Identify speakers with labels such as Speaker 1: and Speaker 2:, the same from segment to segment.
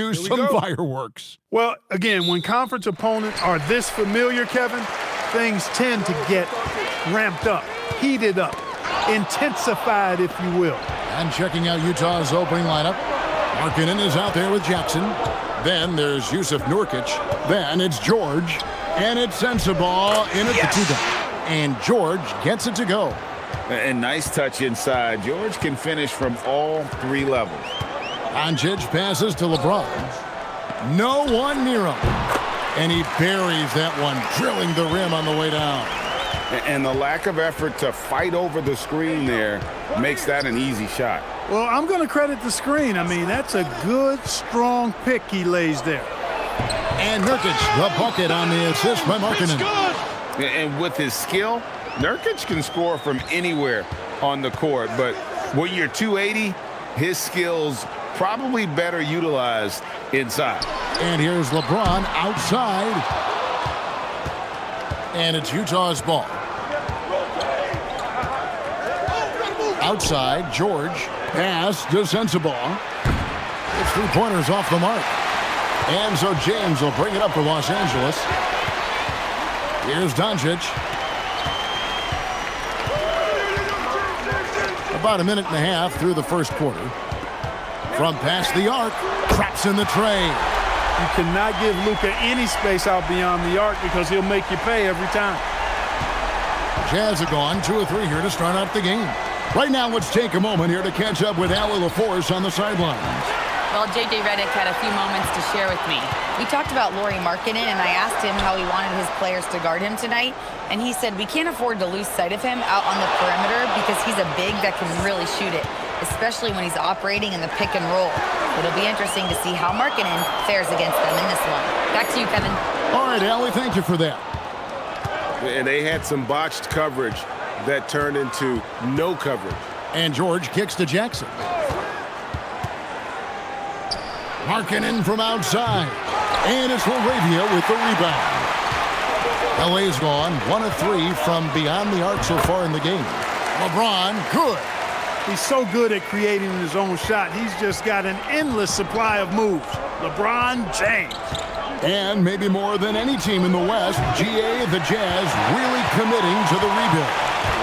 Speaker 1: do some fireworks.
Speaker 2: Well, again, when conference opponents are this familiar, Kevin, things tend to get ramped up, heated up, intensified, if you will.
Speaker 1: And checking out Utah's opening lineup, Markkanen is out there with Jackson. Then there's Yusuf Nurkic. Then it's George. And it's Sensabaugh in at the two-dot. And George gets it to go.
Speaker 3: And nice touch inside. George can finish from all three levels.
Speaker 1: Doncic passes to LeBron. No one near him. And he buries that one, drilling the rim on the way down.
Speaker 3: And the lack of effort to fight over the screen there makes that an easy shot.
Speaker 2: Well, I'm going to credit the screen. I mean, that's a good, strong pick he lays there.
Speaker 1: And Nurkic, the bucket on the assist by Markkanen.
Speaker 3: And with his skill, Nurkic can score from anywhere on the court. But when you're 280, his skills probably better utilized inside.
Speaker 1: And here's LeBron outside. And it's Utah's ball. Outside, George. Pass to Sensabaugh. It's three-pointers off the mark. And so James will bring it up for Los Angeles. Here's Doncic. About a minute and a half through the first quarter. From past the arc, traps in the tray.
Speaker 2: You cannot give Luka any space out beyond the arc because he'll make you pay every time.
Speaker 1: Jazz are gone 2 or 3 here to start out the game. Right now, let's take a moment here to catch up with Allie LaForce on the sidelines.
Speaker 4: Well, J.J. Redick had a few moments to share with me. We talked about Lauri Markkanen, and I asked him how he wanted his players to guard him tonight, and he said we can't afford to lose sight of him out on the perimeter because he's a big that can really shoot it, especially when he's operating in the pick and roll. It'll be interesting to see how Markkanen fares against them in this one. Back to you, Kevin.
Speaker 1: All right, Allie, thank you for that.
Speaker 3: And they had some botched coverage that turned into no coverage.
Speaker 1: And George kicks to Jackson. Markkanen from outside. And it's LaRavia with the rebound. LA's gone 1 of 3 from beyond the arc so far in the game. LeBron, good.
Speaker 2: He's so good at creating his own shot. He's just got an endless supply of moves. LeBron James.
Speaker 1: And maybe more than any team in the West, GA, the Jazz, really committing to the rebuild.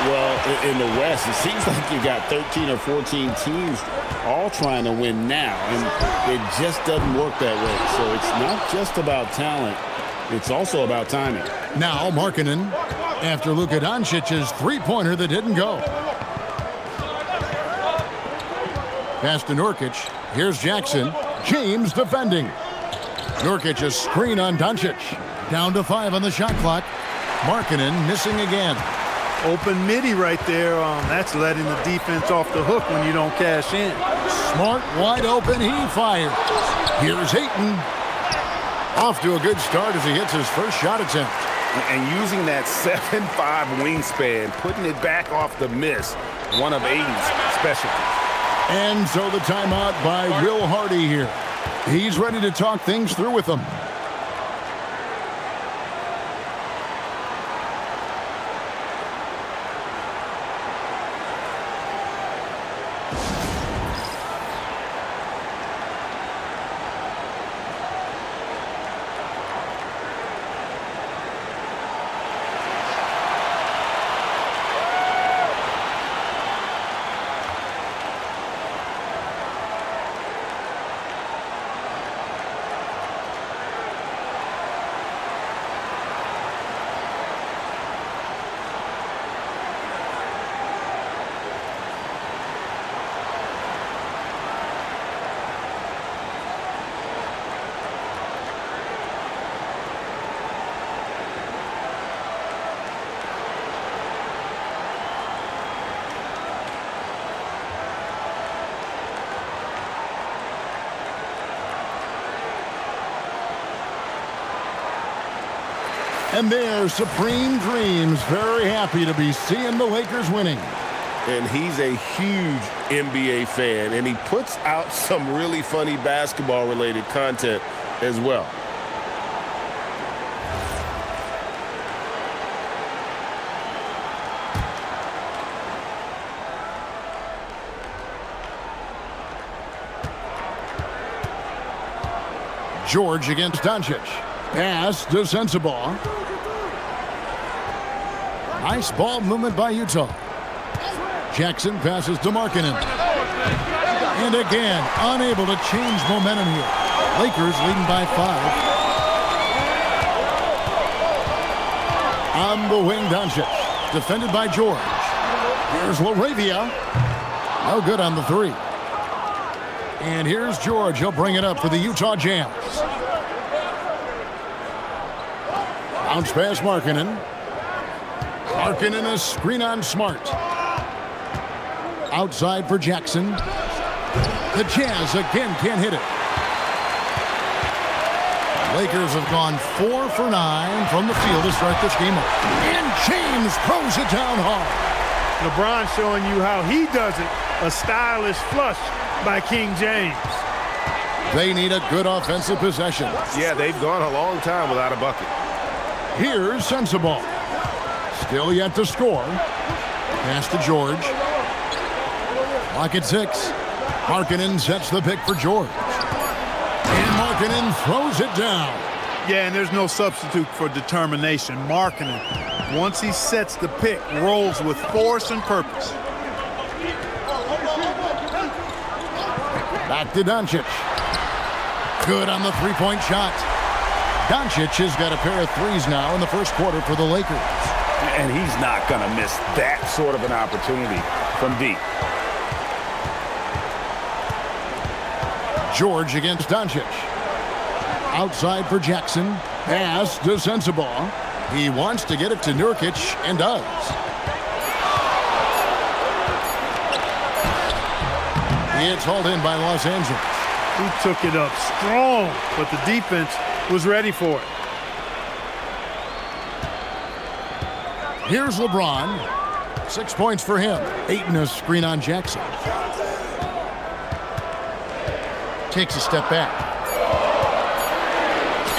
Speaker 3: Well, in the West, it seems like you got 13 or 14 teams all trying to win now, and it just doesn't work that way. So it's not just about talent, it's also about timing.
Speaker 1: Now Markkanen after Luka Doncic's three-pointer that didn't go. Pass to Nurkic. Here's Jackson. James defending. Nurkic a screen on Doncic. Down to 5 on the shot clock. Markkanen missing again.
Speaker 2: Open midi right there. That's letting the defense off the hook when you don't cash in.
Speaker 1: Smart, wide open, he fires. Here's Ayton. Off to a good start as he hits his first shot attempt.
Speaker 3: And using that 7'5" wingspan, putting it back off the miss, one of Ayton's specialties.
Speaker 1: And so the timeout by Will Hardy here. He's ready to talk things through with them. And there's Supreme Dreams, very happy to be seeing the Lakers winning.
Speaker 3: And he's a huge NBA fan, and he puts out some really funny basketball-related content as well.
Speaker 1: George against Doncic. Pass to Sensabaugh. Nice ball movement by Utah. Jackson passes to Markkanen. And again, unable to change momentum here. Lakers leading by 5. On the wing, Doncic. Defended by George. Here's LaRavia. No good on the 3. And here's George. He'll bring it up for the Utah Jazz. Bounce pass Markkanen. Markkanen a screen on Smart. Outside for Jackson. The Jazz again can't hit it. Lakers have gone 4 for 9 from the field to start this game up. And James throws it down hard.
Speaker 2: LeBron showing you how he does it. A stylish flush by King James.
Speaker 1: They need a good offensive possession.
Speaker 5: Yeah, they've gone a long time without a bucket.
Speaker 1: Here's Sensabaugh. Still yet to score. Pass to George. Clock at 6. Markkanen sets the pick for George. And Markkanen throws it down.
Speaker 2: Yeah, and there's no substitute for determination. Markkanen, once he sets the pick, rolls with force and purpose.
Speaker 1: Back to Doncic. Good on the three-point shot. Doncic has got a pair of threes now in the first quarter for the Lakers.
Speaker 5: And he's not going to miss that sort of an opportunity from deep.
Speaker 1: George against Doncic. Outside for Jackson. Pass to Sensabaugh. He wants to get it to Nurkic and does. It's hauled in by Los Angeles.
Speaker 2: He took it up strong, but the defense was ready for it.
Speaker 1: Here's LeBron. 6 points for him. 8 in a screen on Jackson. Takes a step back.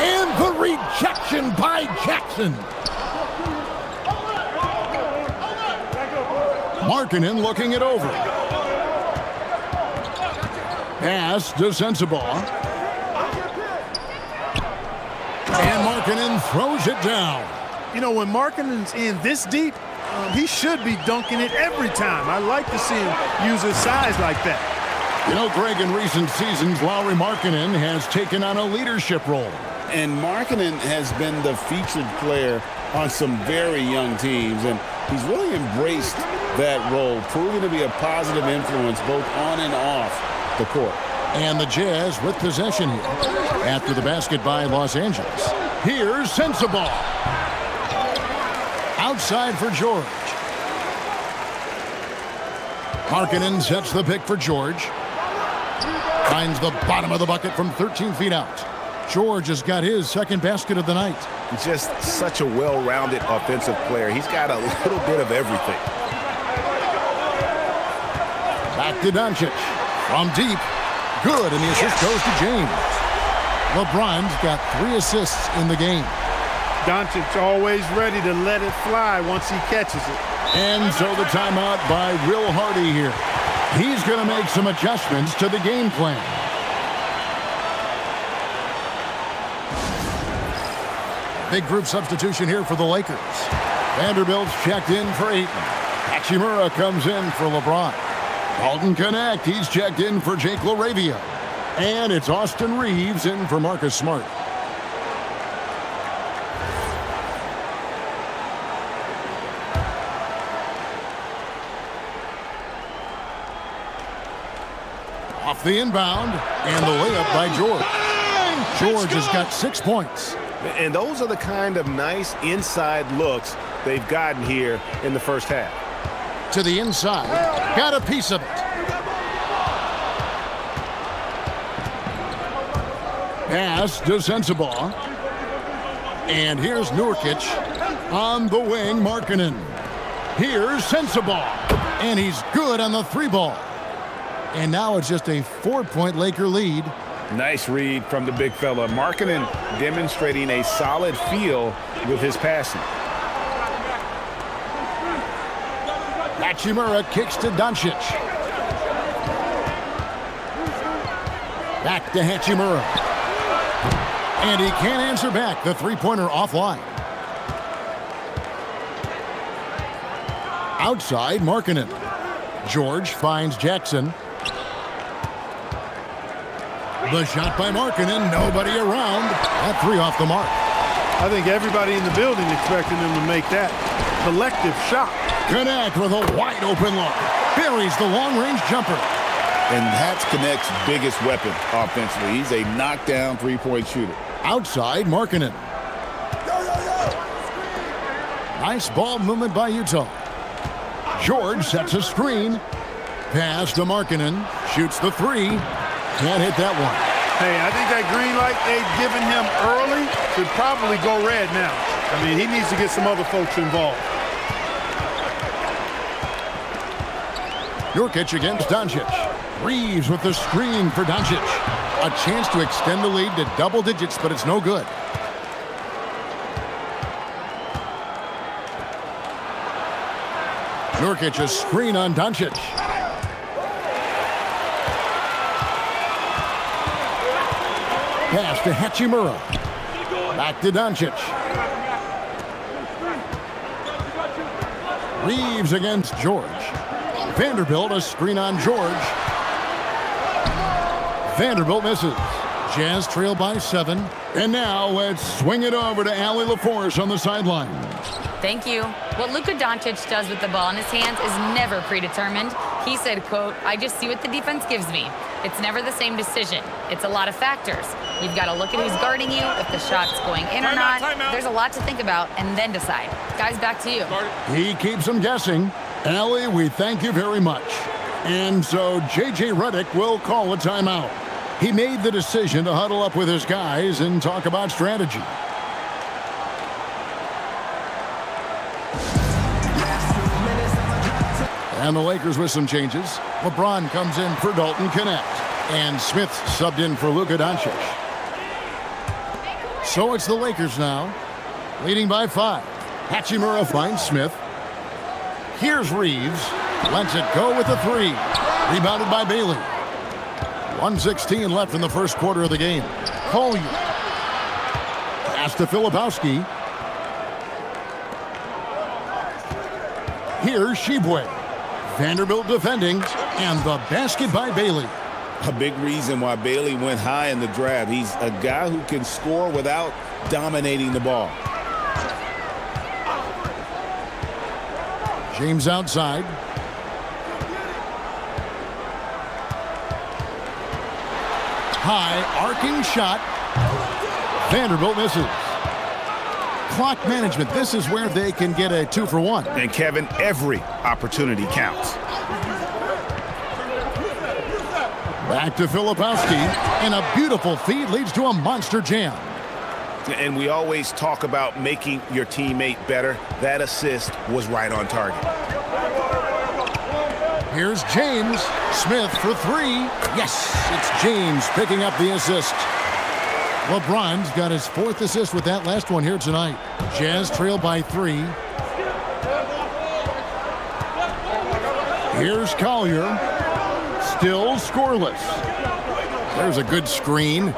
Speaker 1: And the rejection by Jackson. Markkanen looking it over. Pass to Sensabaugh. And Markkanen throws it down.
Speaker 2: You know, when Markkanen's in this deep, he should be dunking it every time. I like to see him use his size like that.
Speaker 1: You know, Greg, in recent seasons, Lauri Markkanen has taken on a leadership role.
Speaker 3: And Markkanen has been the featured player on some very young teams, and he's really embraced that role, proving to be a positive influence both on and off the court.
Speaker 1: And the Jazz with possession here. After the basket by Los Angeles. Here's Sensabaugh. Outside for George. Markkanen sets the pick for George. Finds the bottom of the bucket from 13 feet out. George has got his second basket of the night.
Speaker 5: He's just such a well-rounded offensive player. He's got a little bit of everything.
Speaker 1: Back to Doncic. From deep. Good, and the assist goes to James. LeBron's got 3 assists in the game.
Speaker 2: Doncic always ready to let it fly once he catches it.
Speaker 1: And so the timeout by Will Hardy here. He's going to make some adjustments to the game plan. Big group substitution here for the Lakers. Vanderbilt's checked in for Ayton. Hachimura comes in for LeBron. Dalton Connect, he's checked in for Jake LaRavia. And it's Austin Reeves in for Marcus Smart. Off the inbound, and the layup by George. George has got 6 points.
Speaker 5: And those are the kind of nice inside looks they've gotten here in the first half.
Speaker 1: To the inside, got a piece of it. Pass to Sensabaugh. And here's Nurkic on the wing, Markkanen. Here's Sensabaugh. And he's good on the 3-ball. And now it's just a 4-point Laker lead.
Speaker 5: Nice read from the big fella. Markkanen demonstrating a solid feel with his passing.
Speaker 1: Hachimura kicks to Doncic. Back to Hachimura. And he can't answer back. The three-pointer offline. Outside, Markkanen. George finds Jackson. The shot by Markkanen. Nobody around. That three off the mark.
Speaker 2: I think everybody in the building expecting him to make that collective shot.
Speaker 1: Connect with a wide-open look. Buries the long-range jumper.
Speaker 5: And that's Connect's biggest weapon offensively. He's a knockdown three-point shooter.
Speaker 1: Outside, Markkanen. Nice ball movement by Utah. George sets a screen. Pass to Markkanen. Shoots the three. Can't hit that one.
Speaker 2: Hey, I think that green light they've given him early should probably go red now. I mean, he needs to get some other folks involved.
Speaker 1: Nurkic against Doncic. Reeves with the screen for Doncic. A chance to extend the lead to double digits, but it's no good. Nurkic a screen on Doncic. Pass to Hachimura. Back to Doncic. Reeves against George. Vanderbilt a screen on George. Vanderbilt misses. Jazz trail by 7. And now let's swing it over to Allie LaForce on the sideline.
Speaker 4: Thank you. What Luka Doncic does with the ball in his hands is never predetermined. He said, quote, "I just see what the defense gives me. It's never the same decision. It's a lot of factors. You've got to look at who's guarding you, if the shot's going in or not. There's a lot to think about and then decide." Guys, back to you.
Speaker 1: He keeps them guessing. Allie, we thank you very much. And so J.J. Redick will call a timeout. He made the decision to huddle up with his guys and talk about strategy. And the Lakers with some changes. LeBron comes in for Dalton Connect. And Smith subbed in for Luka Doncic. So it's the Lakers now, leading by 5. Hachimura finds Smith. Here's Reeves. Lets it go with a 3. Rebounded by Bailey. 1:16 left in the first quarter of the game. Collier. Pass to Filipowski. Here's Shibwe. Vanderbilt defending, and the basket by Bailey.
Speaker 5: A big reason why Bailey went high in the draft. He's a guy who can score without dominating the ball.
Speaker 1: James outside. High arcing shot. Vanderbilt misses. Clock management. This is where they can get a 2-for-1.
Speaker 5: And Kevin, every opportunity counts.
Speaker 1: Back to Filipowski, and a beautiful feed leads to a monster jam.
Speaker 5: And we always talk about making your teammate better. That assist was right on target.
Speaker 1: Here's James. Smith for 3. Yes, it's James picking up the assist. LeBron's got his 4th assist with that last one here tonight. Jazz trail by 3. Here's Collier. Still scoreless. There's a good screen.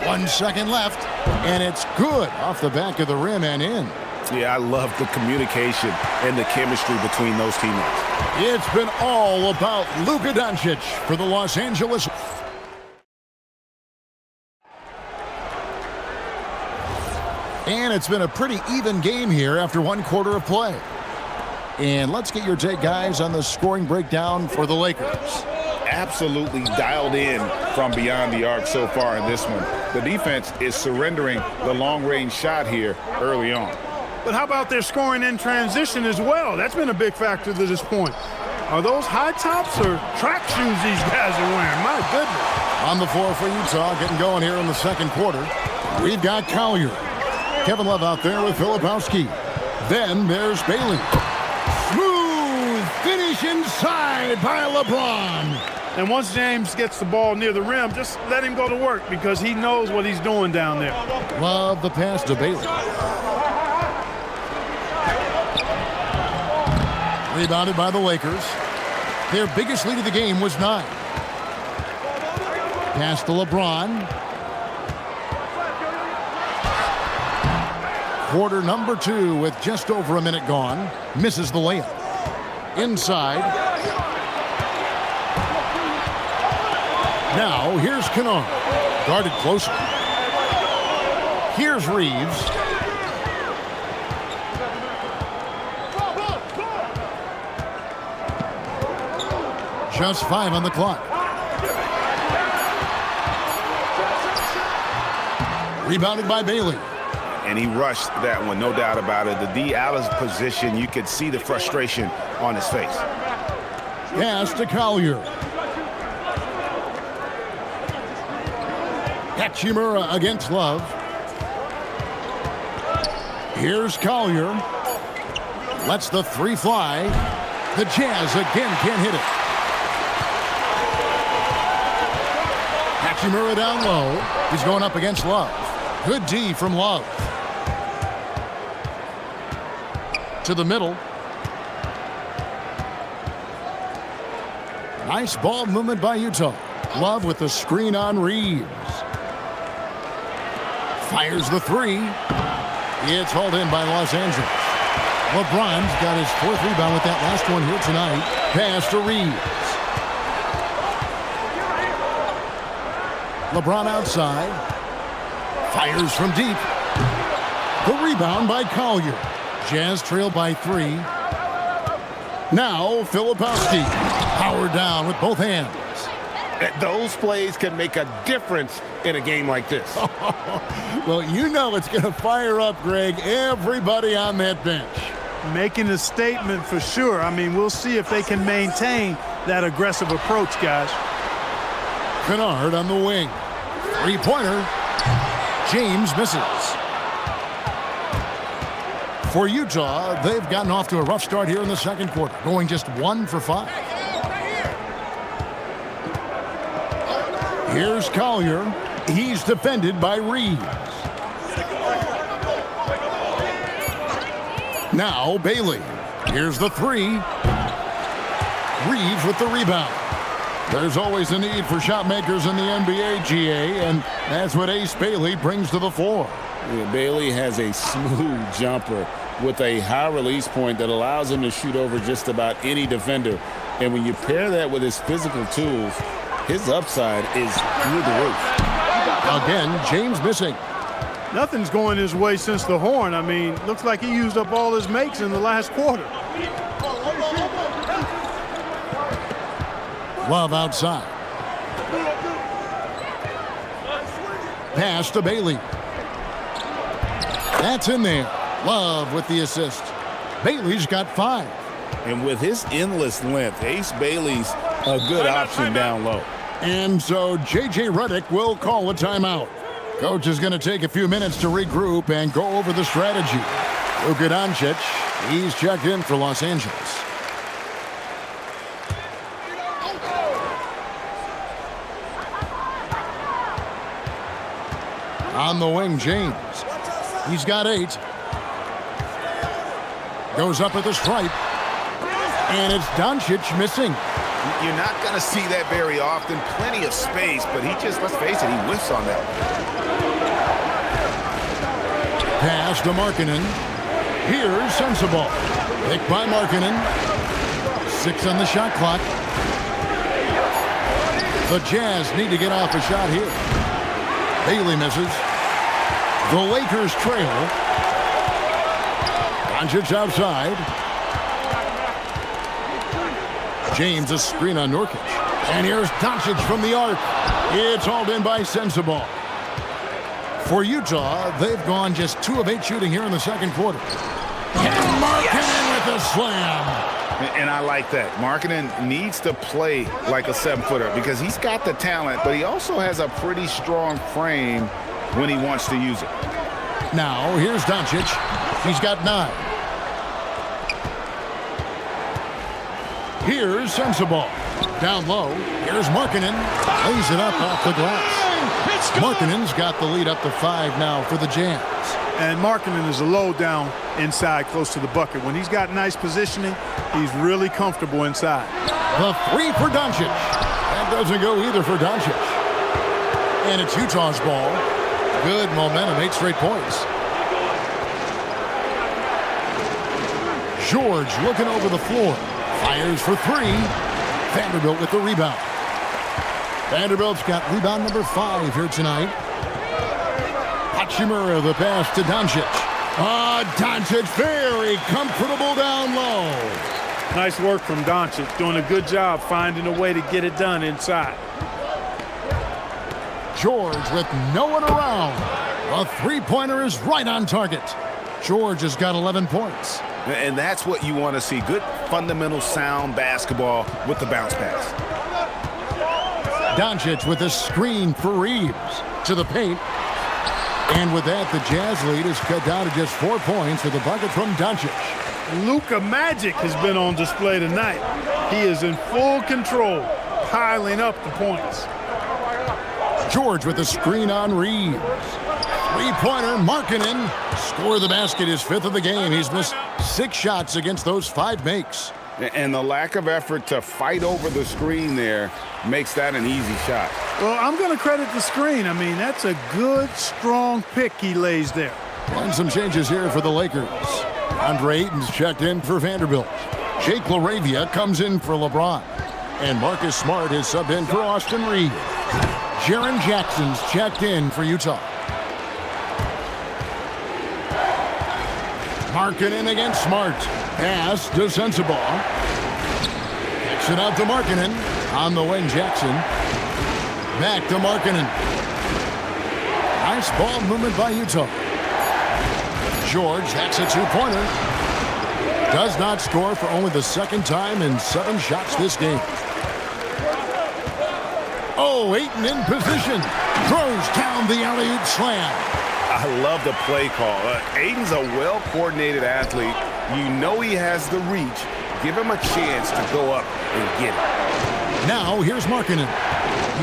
Speaker 1: 1 second left, and it's good off the back of the rim and in.
Speaker 5: Yeah, I love the communication and the chemistry between those teammates.
Speaker 1: It's been all about Luka Doncic for the Los Angeles. And it's been a pretty even game here after 1 quarter of play. And let's get your take, guys, on the scoring breakdown for the Lakers.
Speaker 5: Absolutely dialed in from beyond the arc so far in this one. The defense is surrendering the long-range shot here early on.
Speaker 2: But how about their scoring in transition as well? That's been a big factor to this point. Are those high tops or track shoes these guys are wearing? My goodness.
Speaker 1: On the floor for Utah, getting going here in the second quarter. We've got Collier. Kevin Love out there with Filipowski. Then there's Bailey. Smooth finish inside by LeBron.
Speaker 2: And once James gets the ball near the rim, just let him go to work because he knows what he's doing down there.
Speaker 1: Love the pass to Bailey. Rebounded by the Lakers. Their biggest lead of the game was 9. Pass to LeBron. Quarter number 2 with just over a minute gone. Misses the layup. Inside. Now here's Kennard. Guarded closer. Here's Reeves. Just 5 on the clock. Rebounded by Bailey.
Speaker 5: And he rushed that one, no doubt about it. The D out of position, you could see the frustration on his face.
Speaker 1: Pass to Collier. Hachimura against Love. Here's Collier. Lets the 3 fly. The Jazz again can't hit it. Hachimura down low. He's going up against Love. Good D from Love. To the middle. Nice ball movement by Utah. Love with the screen on Reeves. Fires the 3. It's hauled in by Los Angeles. LeBron's got his 4th rebound with that last one here tonight. Pass to Reeves. LeBron outside. Fires from deep. The rebound by Collier. Jazz trail by 3. Now Filipowski. Powered down with both hands.
Speaker 6: Those plays can make a difference in a game like this.
Speaker 1: Well, you know it's going to fire up, Greg, everybody on that bench.
Speaker 2: Making a statement for sure. I mean, we'll see if they can maintain that aggressive approach, guys.
Speaker 1: Kennard on the wing. 3-pointer. James misses. For Utah, they've gotten off to a rough start here in the second quarter, going just 1 for 5. Here's Collier. He's defended by Reeves. Now Bailey. Here's the 3. Reeves with the rebound. There's always a need for shot makers in the NBA, GA, and that's what Ace Bailey brings to the floor.
Speaker 3: Yeah, Bailey has a smooth jumper with a high release point that allows him to shoot over just about any defender. And when you pair that with his physical tools, his upside is through the roof.
Speaker 1: Again, James missing.
Speaker 2: Nothing's going his way since the horn. I mean, looks like he used up all his makes in the last quarter.
Speaker 1: Love outside. Pass to Bailey. That's in there. Love with the assist. Bailey's got 5.
Speaker 3: And with his endless length, Ace Bailey's a good option down low.
Speaker 1: And so J.J. Redick will call a timeout. Coach is going to take a few minutes to regroup and go over the strategy. Luka Doncic, he's checked in for Los Angeles. On the wing, James. He's got 8. Goes up at the stripe. And it's Doncic missing.
Speaker 5: You're not going to see that very often. Plenty of space, but he just, let's face it, he whiffs on that.
Speaker 1: Pass to Markkanen. Here's Sensabaugh. Picked by Markkanen. 6 on the shot clock. The Jazz need to get off a shot here. Bailey misses. The Lakers trail. Doncic outside. James a screen on Nurkic. And here's Doncic from the arc. It's hauled in by Sensabaugh. For Utah, they've gone just 2 of 8 shooting here in the second quarter. And Markkanen with a slam.
Speaker 5: And I like that. Markkanen needs to play like a 7-footer because he's got the talent, but he also has a pretty strong frame when he wants to use it.
Speaker 1: Now, here's Doncic. He's got 9. Here's Sensabaugh. Down low. Here's Markkanen. Lays it up off the glass. Markkanen's got the lead up to 5 now for the Jazz.
Speaker 2: And Markkanen is a low down inside close to the bucket. When he's got nice positioning, he's really comfortable inside.
Speaker 1: The 3 for Doncic. That doesn't go either for Doncic. And it's Utah's ball. Good momentum, 8 straight points. George looking over the floor. Fires for 3. Vanderbilt with the rebound. Vanderbilt's got rebound number 5 here tonight. Hachimura, the pass to Doncic. Doncic very comfortable down low.
Speaker 2: Nice work from Doncic, doing a good job finding a way to get it done inside.
Speaker 1: George with no one around. A three-pointer is right on target. George has got 11 points.
Speaker 5: And that's what you want to see. Good, fundamental, sound basketball with the bounce pass.
Speaker 1: Doncic with a screen for Reeves to the paint. And with that, the Jazz lead is cut down to just 4 points with a bucket from Doncic.
Speaker 2: Luka Magic has been on display tonight. He is in full control, piling up the points.
Speaker 1: George with a screen on Reeves. Three-pointer, Markkanen. Score the basket, his 5th of the game. He's missed 6 shots against those 5 makes.
Speaker 5: And the lack of effort to fight over the screen there makes that an easy shot.
Speaker 2: Well, I'm going to credit the screen. I mean, that's a good, strong pick he lays there.
Speaker 1: And some changes here for the Lakers. Andre Ayton's checked in for Vanderbilt. Jake LaRavia comes in for LeBron. And Marcus Smart is subbed in for Austin Reeves. Jaren Jackson's checked in for Utah. Markkanen against Smart. Pass to Sensabaugh. Kicks it out to Markkanen. On the wing, Jackson. Back to Markkanen. Nice ball movement by Utah. George, that's a 2-pointer. Does not score for only the 2nd time in 7 shots this game. Oh, Ayton in position. Throws down the alley-oop slam.
Speaker 5: I love the play call. Ayton's a well-coordinated athlete. You know he has the reach. Give him a chance to go up and get it.
Speaker 1: Now, here's Markkanen.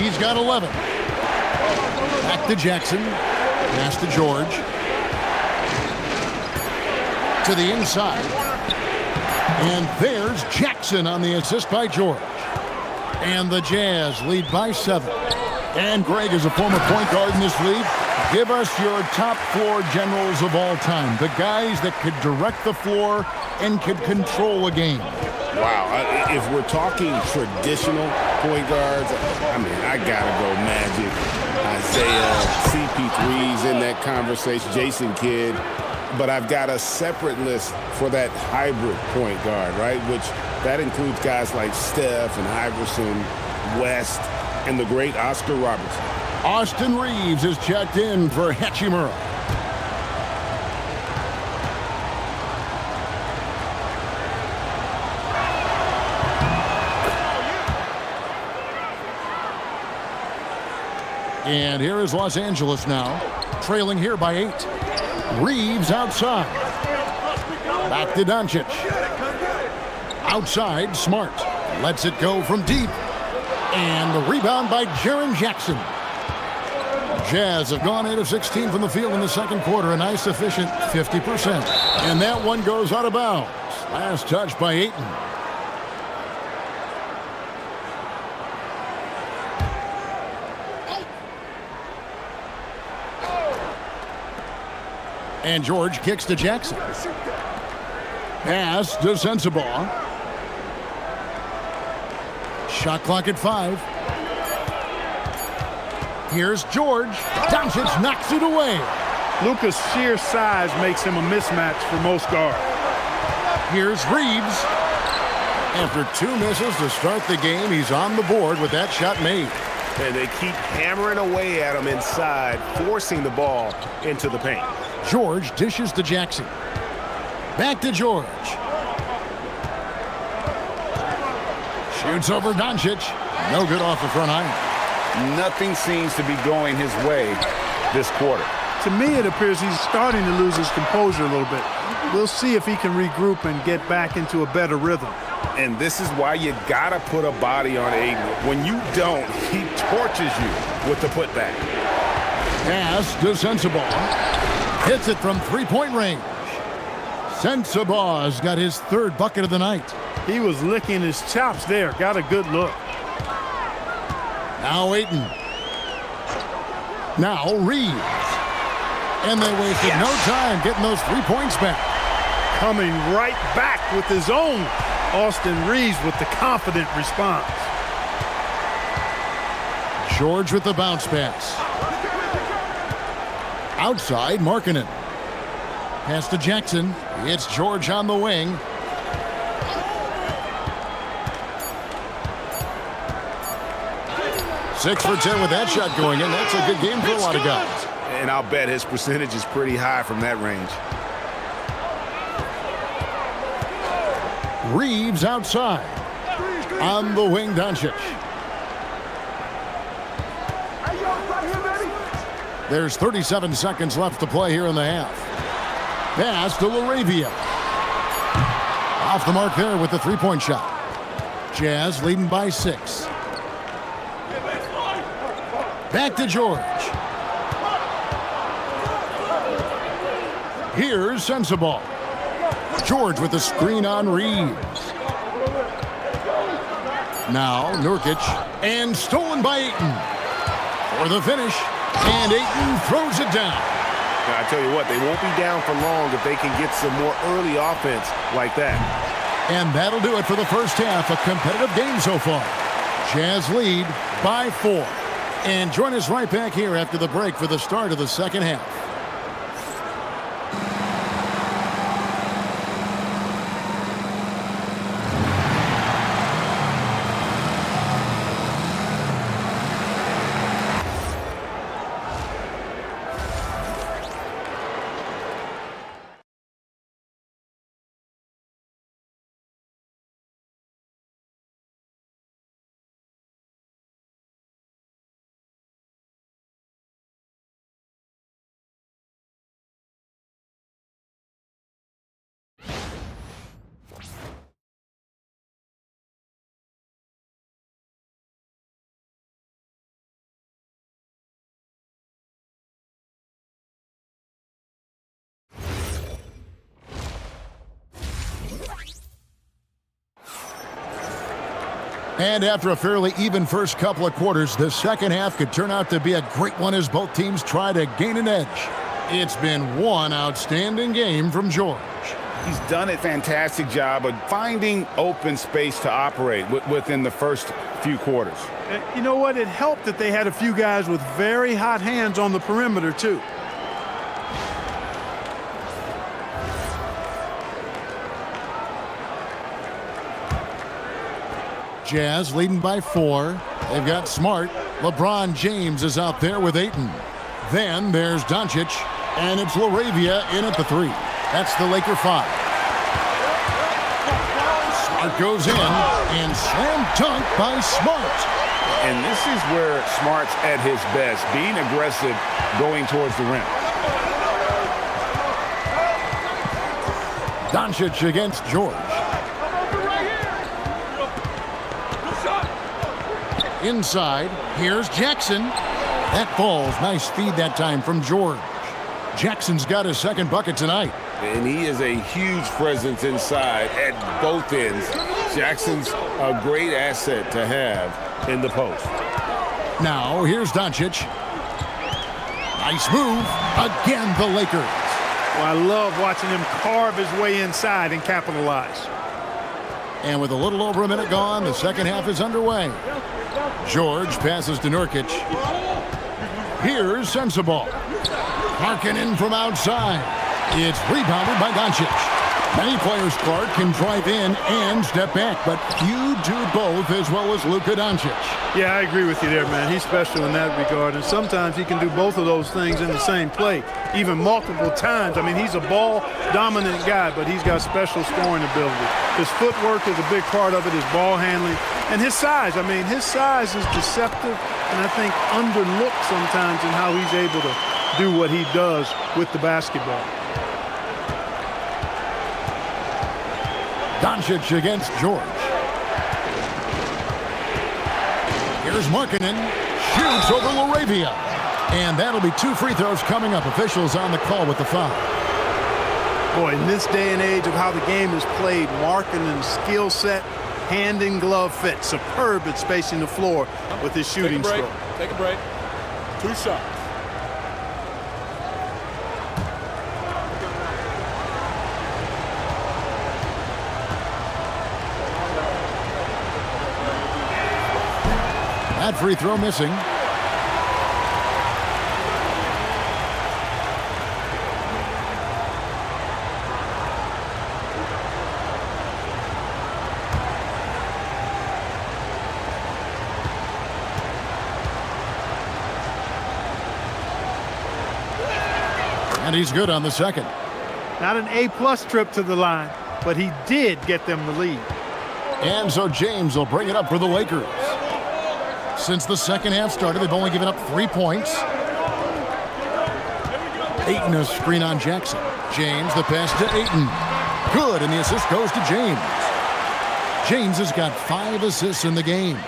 Speaker 1: He's got 11. Back to Jackson. Pass to George. To the inside. And there's Jackson on the assist by George. And the Jazz lead by 7. And Greg is a former point guard in this league. Give us your top 4 generals of all time. The guys that could direct the floor and could control a game.
Speaker 3: Wow. If we're talking traditional point guards, I mean, I got to go Magic, Isaiah, CP3's in that conversation, Jason Kidd. But I've got a separate list for that hybrid point guard, right? Which that includes guys like Steph and Iverson, West, and the great Oscar Robertson.
Speaker 1: Austin Reeves is checked in for Hachimura. And here is Los Angeles now, trailing here by 8. Reeves outside. Back to Doncic. Outside, Smart. Lets it go from deep. And the rebound by Jaren Jackson. Jazz have gone 8 of 16 from the field in the 2nd quarter. A nice, efficient 50%. And that one goes out of bounds. Last touch by Ayton. And George kicks to Jackson. Pass to Sensabaugh. Shot clock at 5. Here's George. Doncic knocks it away.
Speaker 2: Luka's sheer size makes him a mismatch for most guards.
Speaker 1: Here's Reeves. After 2 misses to start the game, he's on the board with that shot made.
Speaker 6: And they keep hammering away at him inside, forcing the ball into the paint.
Speaker 1: George dishes to Jackson. Back to George. Shoots over Doncic. No good off the front iron.
Speaker 5: Nothing seems to be going his way this quarter.
Speaker 2: To me, it appears he's starting to lose his composure a little bit. We'll see if he can regroup and get back into a better rhythm.
Speaker 5: And this is why you got to put a body on Ayton. When you don't, he torches you with the putback.
Speaker 1: Pass to Sensabaugh. Hits it from 3-point range. Sensabaugh's got his 3rd bucket of the night.
Speaker 2: He was licking his chops there. Got a good look.
Speaker 1: Now Ayton. Now Reeves. And they wasted no time getting those 3 points back.
Speaker 2: Coming right back with his own. Austin Reeves with the confident response.
Speaker 1: George with the bounce pass. Outside, Markkanen. Pass to Jackson. It's George on the wing. Six for 10 with that shot going in. That's a good game for a lot of guys.
Speaker 5: And I'll bet his percentage is pretty high from that range.
Speaker 1: Reeves outside. On the wing, Doncic. There's 37 seconds left to play here in the half. Pass to LaRavia. Off the mark there with the three-point shot. Jazz leading by 6. Back to George. Here's Sensabaugh. George with the screen on Reeves. Now Nurkic, and stolen by Ayton. For the finish, and Ayton throws it down.
Speaker 6: I tell you what, they won't be down for long if they can get some more early offense like that.
Speaker 1: And that'll do it for the first half. A competitive game so far. Jazz lead by 4. And join us right back here after the break for the start of the second half. And after a fairly even first couple of quarters, the second half could turn out to be a great one as both teams try to gain an edge. It's been one outstanding game from George.
Speaker 5: He's done a fantastic job of finding open space to operate within the first few quarters.
Speaker 2: You know what? It helped that they had a few guys with very hot hands on the perimeter, too.
Speaker 1: Jazz leading by 4. They've got Smart. LeBron James is out there with Ayton. Then there's Doncic, and it's LaRavia in at the 3. That's the Laker 5. Smart goes in, and slam dunk by Smart.
Speaker 5: And this is where Smart's at his best, being aggressive, going towards the rim.
Speaker 1: Doncic against George. Inside, here's Jackson. That falls. Nice feed that time from George. Jackson's got his second bucket tonight.
Speaker 3: And he is a huge presence inside at both ends. Jackson's a great asset to have in the post.
Speaker 1: Now, here's Doncic. Nice move. Again, the Lakers.
Speaker 2: Well, I love watching him carve his way inside and capitalize.
Speaker 1: And with a little over a minute gone, the second half is underway. George passes to Nurkic. Here's Sensabaugh. Markkanen from outside. It's rebounded by Doncic. Many players, Clark, can drive in and step back, but few do both as well as Luka Doncic.
Speaker 2: Yeah, I agree with you there, man. He's special in that regard, and sometimes he can do both of those things in the same play, even multiple times. I mean, he's a ball-dominant guy, but he's got special scoring ability. His footwork is a big part of it, his ball handling, and his size. I mean, his size is deceptive, and I think underlooked sometimes in how he's able to do what he does with the basketball.
Speaker 1: Doncic against George. Here's Markkanen. Shoots over LaRavia. And that'll be 2 free throws coming up. Officials on the call with the foul.
Speaker 2: Boy, in this day and age of how the game is played, Markkanen's skill set, hand and glove fit, superb at spacing the floor with his shooting stroke.
Speaker 7: Take a break. 2 shots.
Speaker 1: That free throw missing. And he's good on the second.
Speaker 2: Not an A-plus trip to the line, but he did get them the lead.
Speaker 1: And so James will bring it up for the Lakers. Since the second half started, they've only given up 3 points. Ayton a screen on Jackson. James, the pass to Ayton. Good, and the assist goes to James. James has got 5 assists in the game.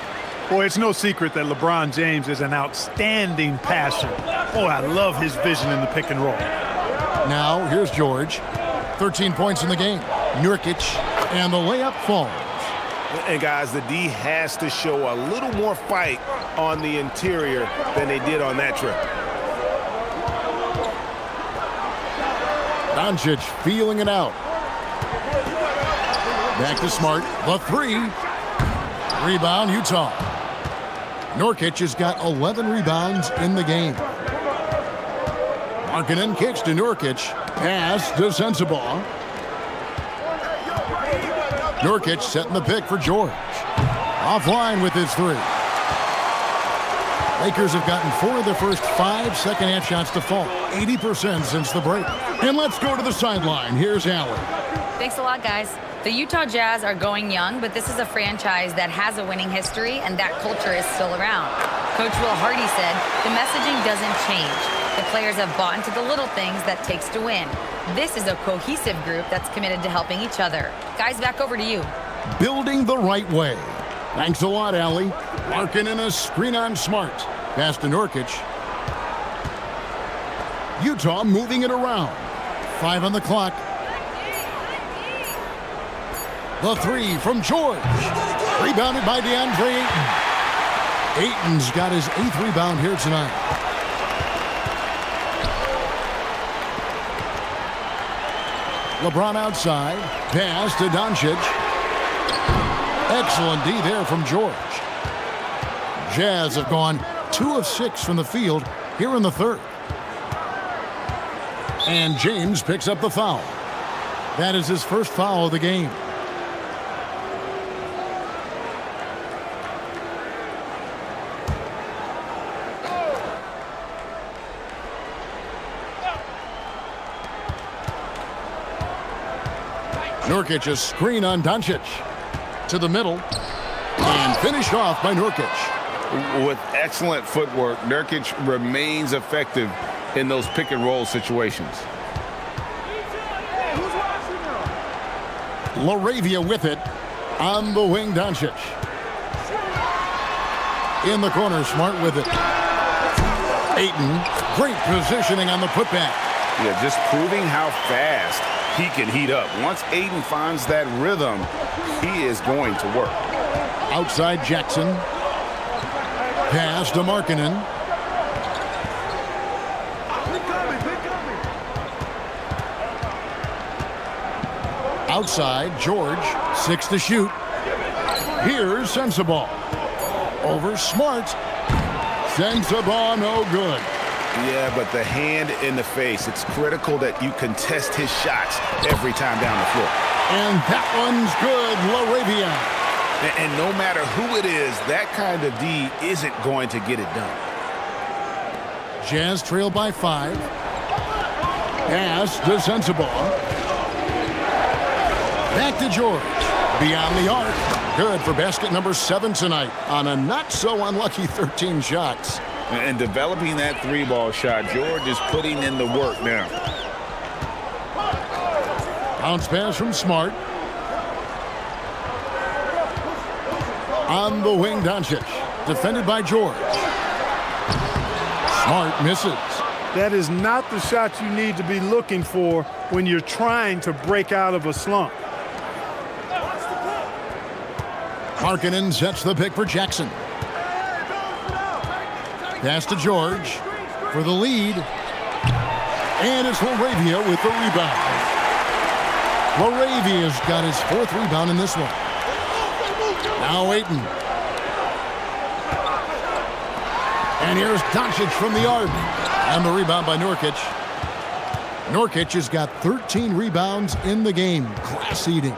Speaker 2: Boy, it's no secret that LeBron James is an outstanding passer. Oh, I love his vision in the pick and roll.
Speaker 1: Now, here's George. 13 points in the game. Nurkic, and the layup falls.
Speaker 6: And guys, the D has to show a little more fight on the interior than they did on that trip.
Speaker 1: Doncic feeling it out. Back to Smart. The 3. Rebound, Utah. Nurkic has got 11 rebounds in the game. Markkanen kicks to Nurkic. Pass to Sensabaugh. Nurkic setting the pick for George. Offline with his 3. Lakers have gotten 4 of their first 5 second-half shots to fall. 80% since the break. And let's go to the sideline. Here's Allen.
Speaker 4: Thanks a lot, guys. The Utah Jazz are going young, but this is a franchise that has a winning history, and that culture is still around. Coach Will Hardy said, the messaging doesn't change. The players have bought into the little things that takes to win. This is a cohesive group that's committed to helping each other. Guys, back over to you.
Speaker 1: Building the right way. Thanks a lot, Allie. Markkanen a screen on Smart. Pass to Nurkic. Utah moving it around. 5 on the clock. The 3 from George. Rebounded by DeAndre Ayton. Ayton's got his 8th rebound here tonight. LeBron outside. Pass to Doncic. Excellent D there from George. Jazz have gone 2 of 6 from the field here in the third. And James picks up the foul. That is his first foul of the game. Nurkic a screen on Doncic. To the middle. And finished off by Nurkic.
Speaker 5: With excellent footwork, Nurkic remains effective in those pick and roll situations.
Speaker 1: LaRavia with it. On the wing, Doncic. In the corner, Smart with it. Ayton, great positioning on the putback.
Speaker 5: Yeah, just proving how fast he can heat up. Once Ayton finds that rhythm, he is going to work.
Speaker 1: Outside Jackson. Pass to Markkanen. Outside, George. 6 to shoot. Here's Sensabaugh. Over Smart. Sensabaugh, no good.
Speaker 5: Yeah, but the hand in the face, it's critical that you contest his shots every time down the floor.
Speaker 1: And that one's good, LaRavia.
Speaker 5: And no matter who it is, that kind of D isn't going to get it done.
Speaker 1: Jazz trail by 5. Pass to Sensabaugh. Back to George. Beyond the arc. Good for basket number 7 tonight on a not-so-unlucky 13 shots.
Speaker 5: And developing that 3-ball shot, George is putting in the work now.
Speaker 1: Bounce pass from Smart. On the wing, Doncic. Defended by George. Smart misses.
Speaker 2: That is not the shot you need to be looking for when you're trying to break out of a slump.
Speaker 1: Markkanen sets the pick for Jackson. Pass to George for the lead. And it's LaRavia with the rebound. LaRavia's got his 4th rebound in this one. Now Ayton. And here's Doncic from the arc. And the rebound by Nurkic. Nurkic has got 13 rebounds in the game. Class eating.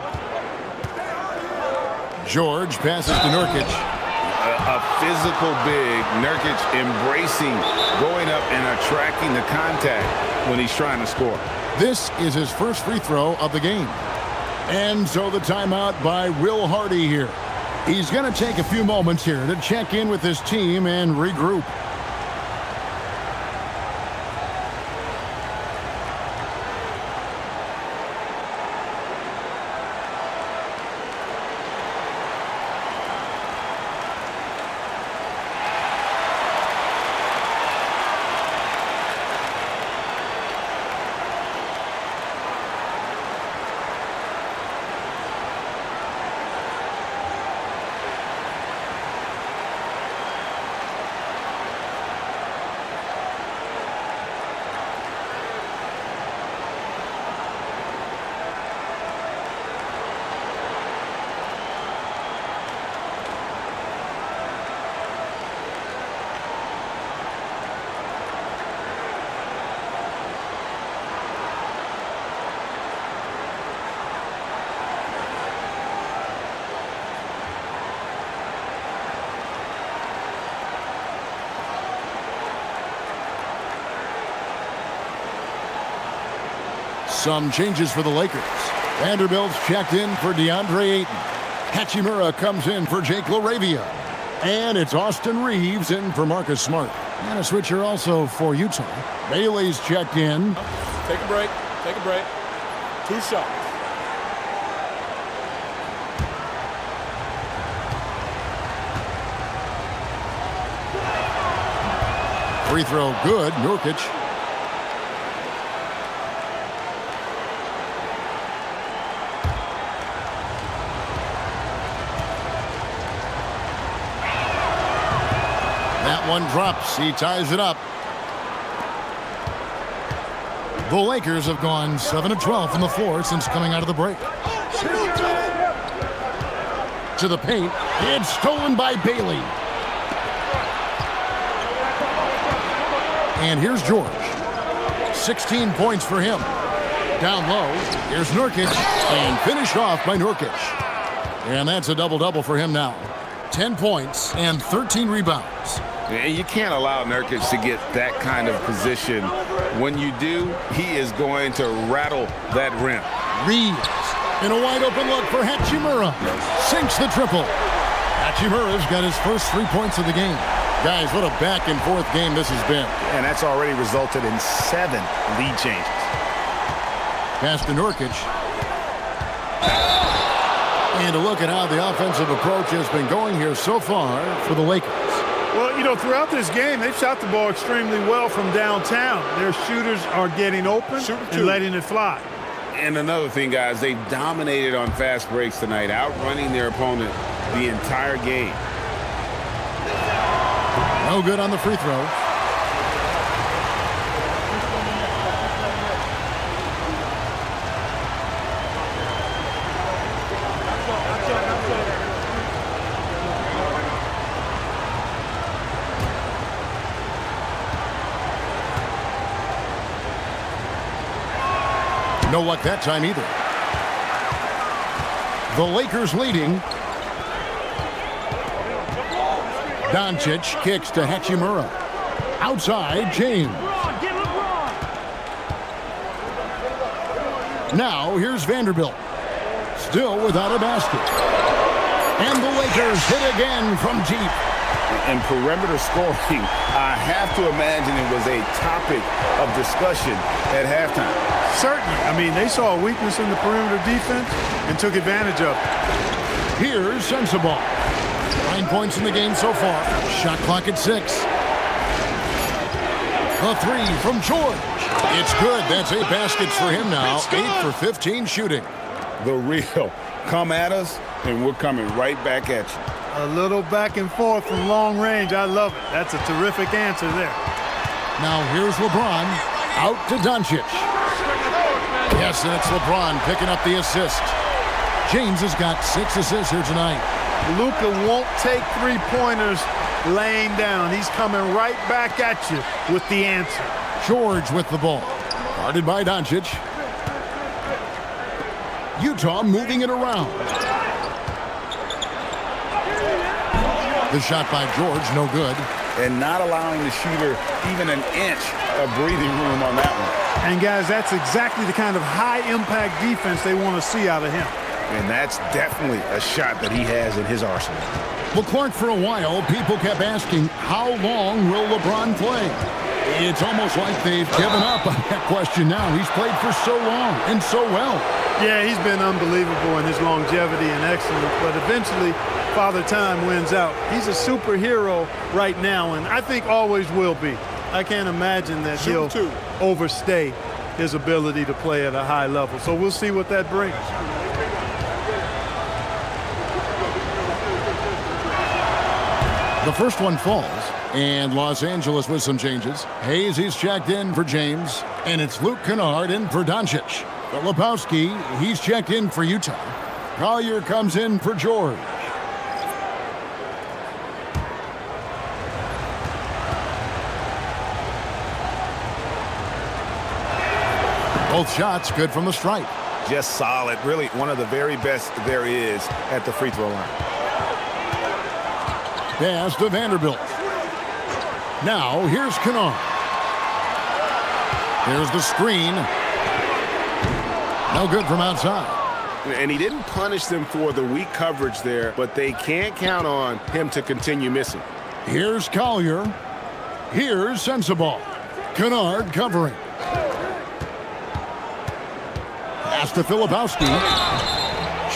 Speaker 1: George passes to Nurkic.
Speaker 5: A physical big. Nurkic embracing, going up and attracting the contact when he's trying to score.
Speaker 1: This is his first free throw of the game. And so the timeout by Will Hardy here. He's going to take a few moments here to check in with his team and regroup. Some changes for the Lakers. Vanderbilt's checked in for DeAndre Ayton. Hachimura comes in for Jake LaRavia. And it's Austin Reeves in for Marcus Smart. And a switcher also for Utah. Bailey's checked in.
Speaker 7: Take a break. Take a break. 2 shots.
Speaker 1: Free throw good. Nurkic. That one drops. He ties it up. The Lakers have gone 7 of 12 from the floor since coming out of the break. To the paint. It's stolen by Bailey. And here's George. 16 points for him. Down low. Here's Nurkic. And finished off by Nurkic. And that's a double-double for him now. 10 points and 13 rebounds.
Speaker 5: And you can't allow Nurkic to get that kind of position. When you do, he is going to rattle that rim.
Speaker 1: Reeves in a wide-open look for Hachimura. Sinks the triple. Hachimura's got his first 3 points of the game. Guys, what a back-and-forth game this has been.
Speaker 6: And that's already resulted in 7 lead changes.
Speaker 1: Pass to Nurkic. And a look at how the offensive approach has been going here so far for the Lakers.
Speaker 2: Well, you know, throughout this game, they've shot the ball extremely well from downtown. Their shooters are getting open and letting it fly.
Speaker 5: And another thing, guys, they've dominated on fast breaks tonight, outrunning their opponent the entire game.
Speaker 1: No good on the free throw. No luck that time either. The Lakers leading. Doncic kicks to Hachimura. Outside, James. Now, here's Vanderbilt. Still without a basket. And the Lakers hit again from deep.
Speaker 5: And perimeter scoring, I have to imagine it was a topic of discussion at halftime.
Speaker 2: Certainly. I mean, they saw a weakness in the perimeter defense and took advantage of it.
Speaker 1: Here's Sensabaugh. 9 points in the game so far. Shot clock at 6. A 3 from George. It's good. That's 8 baskets for him now. 8 for 15 shooting.
Speaker 5: The real. Come at us, and we're coming right back at you.
Speaker 2: A little back and forth from long range. I love it. That's a terrific answer there.
Speaker 1: Now here's LeBron. Out to Doncic. Yes, and it's LeBron picking up the assist. James has got 6 assists here tonight.
Speaker 2: Luka won't take 3-pointers laying down. He's coming right back at you with the answer.
Speaker 1: George with the ball. Guarded by Doncic. Utah moving it around. The shot by George, no good.
Speaker 5: And not allowing the shooter even an inch of breathing room on that one.
Speaker 2: And, guys, that's exactly the kind of high-impact defense they want to see out of him.
Speaker 5: And that's definitely a shot that he has in his arsenal.
Speaker 1: Well, Clark, for a while, people kept asking, how long will LeBron play? It's almost like they've given up on that question now. He's played for so long and so well.
Speaker 2: Yeah, he's been unbelievable in his longevity and excellence, but eventually Father Time wins out. He's a superhero right now, and I think always will be. I can't imagine that he'll overstay his ability to play at a high level. So we'll see what that brings.
Speaker 1: The first one falls, and Los Angeles with some changes. Hayes, he's checked in for James, and it's Luke Kennard in for Doncic. Filipowski, he's checked in for Utah. Collier comes in for George. Both shots good from the stripe.
Speaker 6: Just solid. Really one of the very best there is at the free throw line.
Speaker 1: Pass to Vanderbilt. Now here's Kennard. Here's the screen. No good from outside.
Speaker 6: And he didn't punish them for the weak coverage there, but they can't count on him to continue missing.
Speaker 1: Here's Collier. Here's Sensabaugh. Kennard covering. Pass to Filipowski.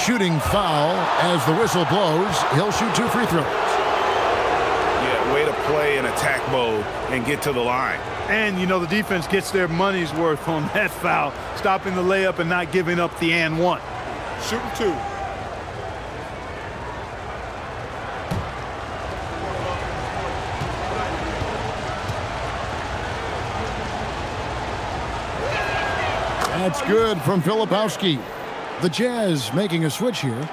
Speaker 1: Shooting foul as the whistle blows. He'll shoot 2 free throws.
Speaker 6: Yeah, way to play in attack mode and get to the line.
Speaker 2: And, you know, the defense gets their money's worth on that foul, stopping the layup and not giving up the and one.
Speaker 7: Shooting 2.
Speaker 1: That's good from Filipowski. The Jazz making a switch here.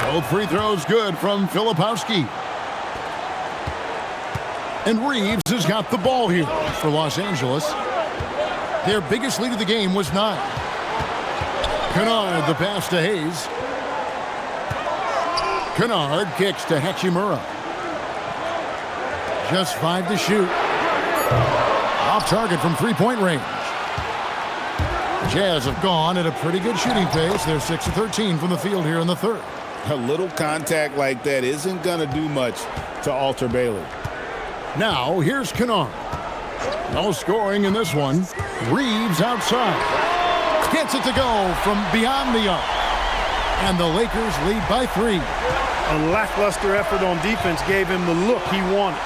Speaker 1: Both free throws good from Filipowski. And Reeves has got the ball here for Los Angeles. Their biggest lead of the game was 9. Kennard, the pass to Hayes. Kennard kicks to Hachimura. Just 5 to shoot. Off target from three-point range. The Jazz have gone at a pretty good shooting pace. They're 6 of 13 from the field here in the third.
Speaker 5: A little contact like that isn't going to do much to alter Bailey.
Speaker 1: Now, here's Kennard. No scoring in this one. Reeves outside. Gets it to go from beyond the arc. And the Lakers lead by 3.
Speaker 2: A lackluster effort on defense gave him the look he wanted.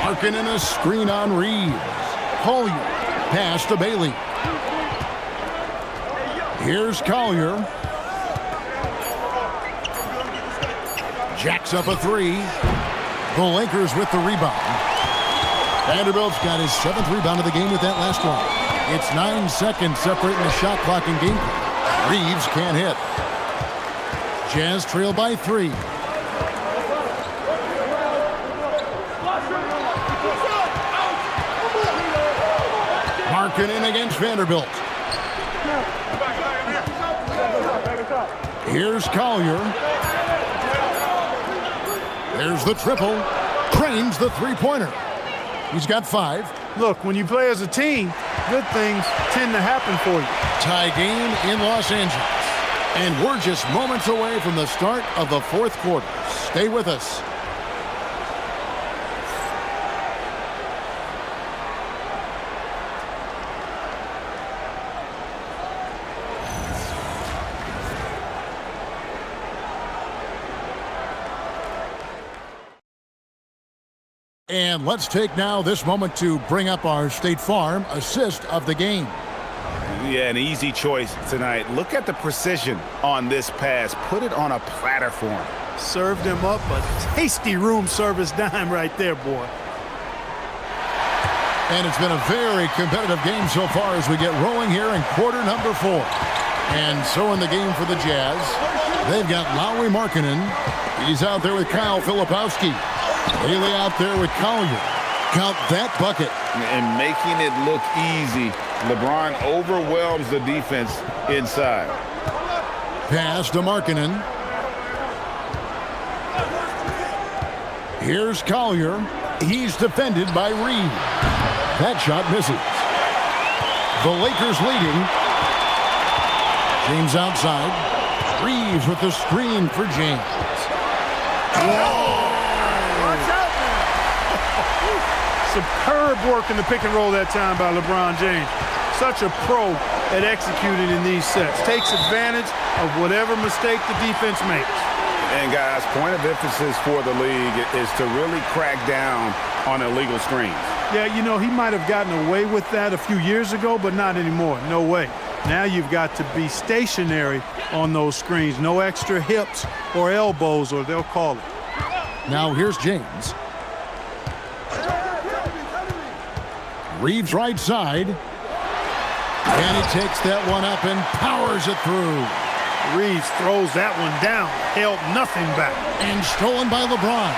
Speaker 1: Markkanen a screen on Reeves. Collier. Pass to Bailey. Here's Collier. Jacks up a 3. The Lakers with the rebound. Vanderbilt's got his 7th rebound of the game with that last one. It's 9 seconds separating the shot clock and game clock. Reeves can't hit. Jazz trail by 3. Markkanen against Vanderbilt. Here's Collier. There's the triple. Cranes the three-pointer. He's got 5.
Speaker 2: Look, when you play as a team, good things tend to happen for you.
Speaker 1: Tie game in Los Angeles. And we're just moments away from the start of the 4th quarter. Stay with us. And let's take now this moment to bring up our State Farm assist of the game.
Speaker 5: Yeah, an easy choice tonight. Look at the precision on this pass. Put it on a platter for him.
Speaker 2: Served him up a tasty room service dime right there, boy.
Speaker 1: And it's been a very competitive game so far as we get rolling here in quarter number 4. And so in the game for the Jazz, they've got Lauri Markkanen. He's out there with Kyle Filipowski. Haley out there with Collier. Count that bucket.
Speaker 5: And making it look easy. LeBron overwhelms the defense inside.
Speaker 1: Pass to Markkanen. Here's Collier. He's defended by Reed. That shot misses. The Lakers leading. James outside. Reeves with the screen for James.
Speaker 2: Watch out, man. Superb work in the pick and roll that time by LeBron James. Such a pro at executing in these sets. Takes advantage of whatever mistake the defense makes.
Speaker 5: And guys, point of emphasis for the league is to really crack down on illegal screens.
Speaker 2: Yeah, you know, he might have gotten away with that a few years ago, but not anymore. No way. Now you've got to be stationary on those screens. No extra hips or elbows, or they'll call it.
Speaker 1: Now here's James. Reeves right side. And he takes that one up and powers it through.
Speaker 2: Reeves throws that one down. Held nothing back.
Speaker 1: And stolen by LeBron.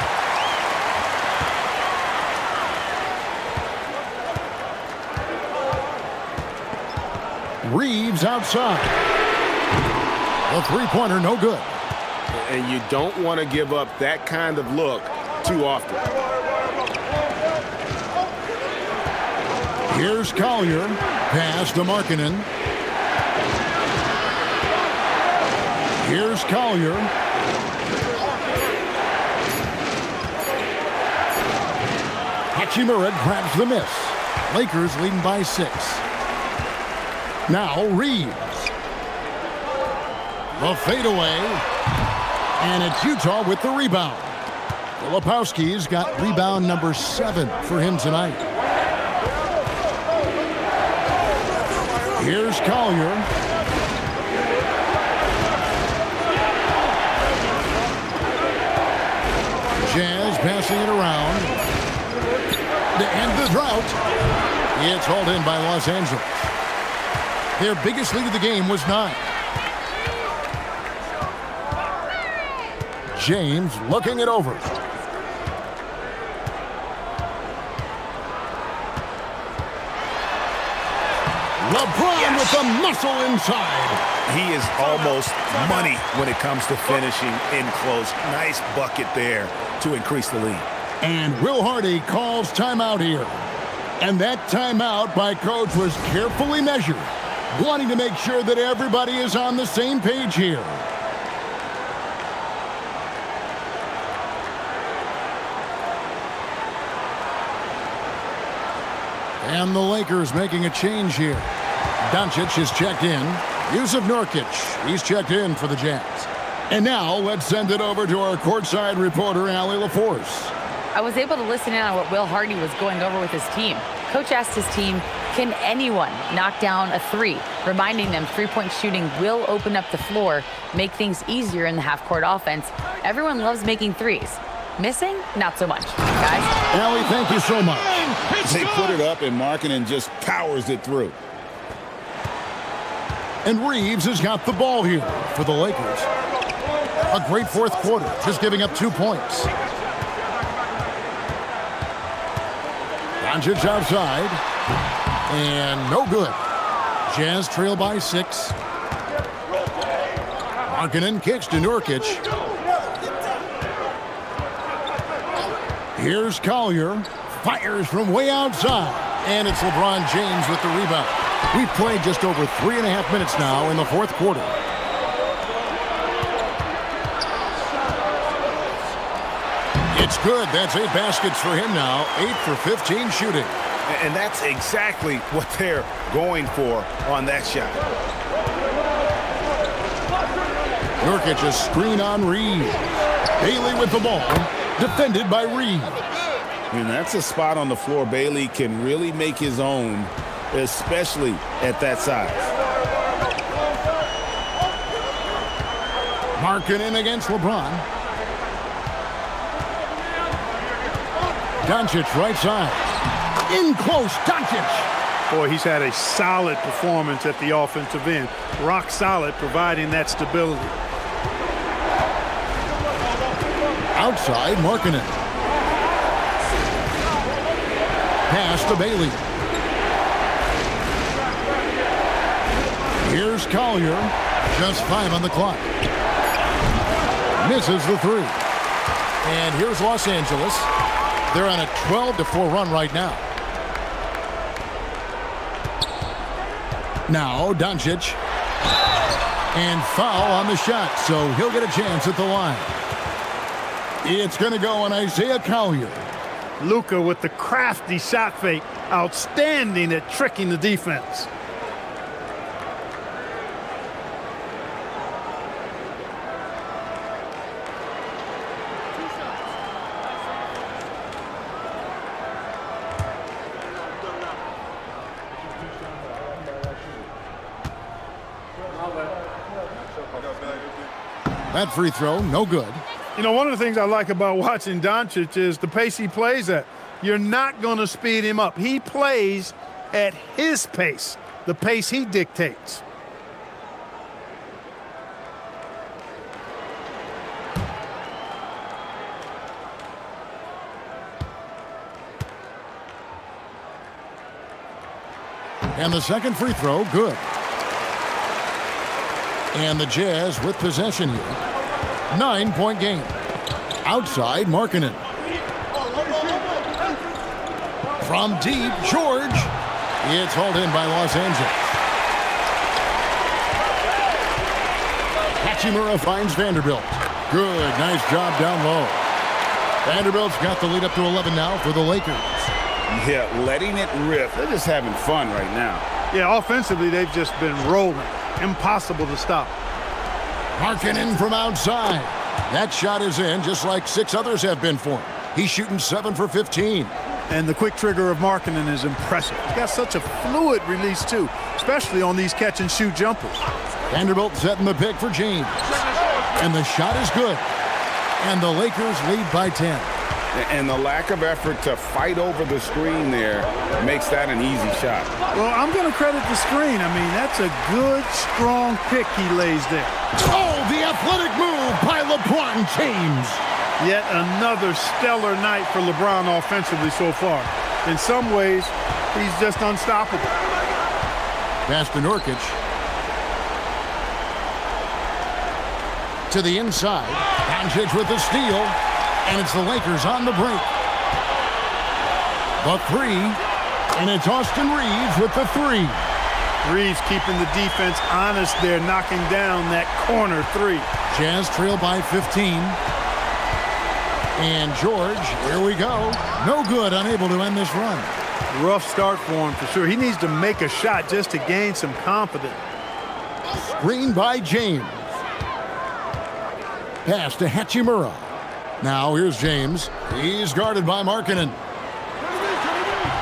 Speaker 1: Reeves outside. The three-pointer no good.
Speaker 6: And you don't want to give up that kind of look too often.
Speaker 1: Here's Collier. Pass to Markkanen. Here's Collier. Hachimura grabs the miss. Lakers leading by 6. Now Reeves. The fadeaway. And it's Utah with the rebound. Filipowski's got rebound number 7 for him tonight. Here's Collier. Jazz passing it around. To end the drought. It's hauled in by Los Angeles. Their biggest lead of the game was 9. James looking it over. LeBron with the muscle inside.
Speaker 6: He is almost money when it comes to finishing in close. Nice bucket there to increase the lead.
Speaker 1: And Will Hardy calls timeout here. And that timeout by Coach was carefully measured, wanting to make sure that everybody is on the same page here. And the Lakers making a change here. Doncic is checked in. Jusuf Nurkic, he's checked in for the Jazz. And now let's send it over to our courtside reporter, Allie LaForce.
Speaker 4: I was able to listen in on what Will Hardy was going over with his team. Coach asked his team, can anyone knock down a 3? Reminding them three-point shooting will open up the floor, make things easier in the half-court offense. Everyone loves making threes. Missing? Not so much. Guys?
Speaker 1: Allie, thank you so much.
Speaker 3: They put it up and Markkanen just powers it through.
Speaker 1: And Reeves has got the ball here for the Lakers. A great fourth quarter, just giving up 2 points. Doncic outside. And no good. Jazz trail by 6. Markkanen kicks to Nurkic. Here's Collier. Fires from way outside. And it's LeBron James with the rebound. We've played just over 3.5 minutes now in the fourth quarter. It's good. That's 8 baskets for him now. 8 for 15 shooting.
Speaker 6: And that's exactly what they're going for on that shot.
Speaker 1: Nurkic a screen on Reed. Bailey with the ball. Defended by Reed.
Speaker 3: And that's a spot on the floor Bailey can really make his own, especially at that size.
Speaker 1: Markkanen against LeBron. Doncic right side. In close, Doncic.
Speaker 2: Boy, he's had a solid performance at the offensive end. Rock solid, providing that stability.
Speaker 1: Outside, Markkanen. Pass to Bailey. Here's Collier. Just 5 on the clock. Misses the 3. And here's Los Angeles. They're on a 12-4 run right now. Now Doncic. And foul on the shot, so he'll get a chance at the line. It's going to go on Isaiah Collier.
Speaker 2: Luka with the crafty shot fake. Outstanding at tricking the defense.
Speaker 1: That free throw, no good.
Speaker 2: You know, one of the things I like about watching Doncic is the pace he plays at. You're not going to speed him up. He plays at his pace, the pace he dictates.
Speaker 1: And the second free throw, good. And the Jazz with possession here. 9-point game. Outside, Markkanen. From deep, George. It's hauled in by Los Angeles. Hachimura finds Vanderbilt. Good, nice job down low. Vanderbilt's got the lead up to 11 now for the Lakers.
Speaker 5: Yeah, letting it rip. They're just having fun right now.
Speaker 2: Yeah, offensively, they've just been rolling. Impossible to stop.
Speaker 1: Markkanen from outside. That shot is in, just like 6 others have been for him. He's shooting 7 for 15.
Speaker 2: And the quick trigger of Markkanen is impressive. He's got such a fluid release, too, especially on these catch-and-shoot jumpers.
Speaker 1: Vanderbilt setting the pick for James. And the shot is good. And the Lakers lead by 10.
Speaker 5: And the lack of effort to fight over the screen there makes that an easy shot.
Speaker 2: Well, I'm going to credit the screen. I mean, that's a good, strong pick he lays there.
Speaker 1: Oh, the athletic move by LeBron James.
Speaker 2: Yet another stellar night for LeBron offensively so far. In some ways, he's just unstoppable.
Speaker 1: Pass to Nurkic. To the inside. Doncic with the steal. And it's the Lakers on the break. The 3. And it's Austin Reeves with the 3.
Speaker 2: Reeves keeping the defense honest there, knocking down that corner 3.
Speaker 1: Jazz trail by 15. And George, here we go. No good, unable to end this run.
Speaker 2: Rough start for him for sure. He needs to make a shot just to gain some confidence.
Speaker 1: Screen by James. Pass to Hachimura. Now here's James. He's guarded by Markkanen.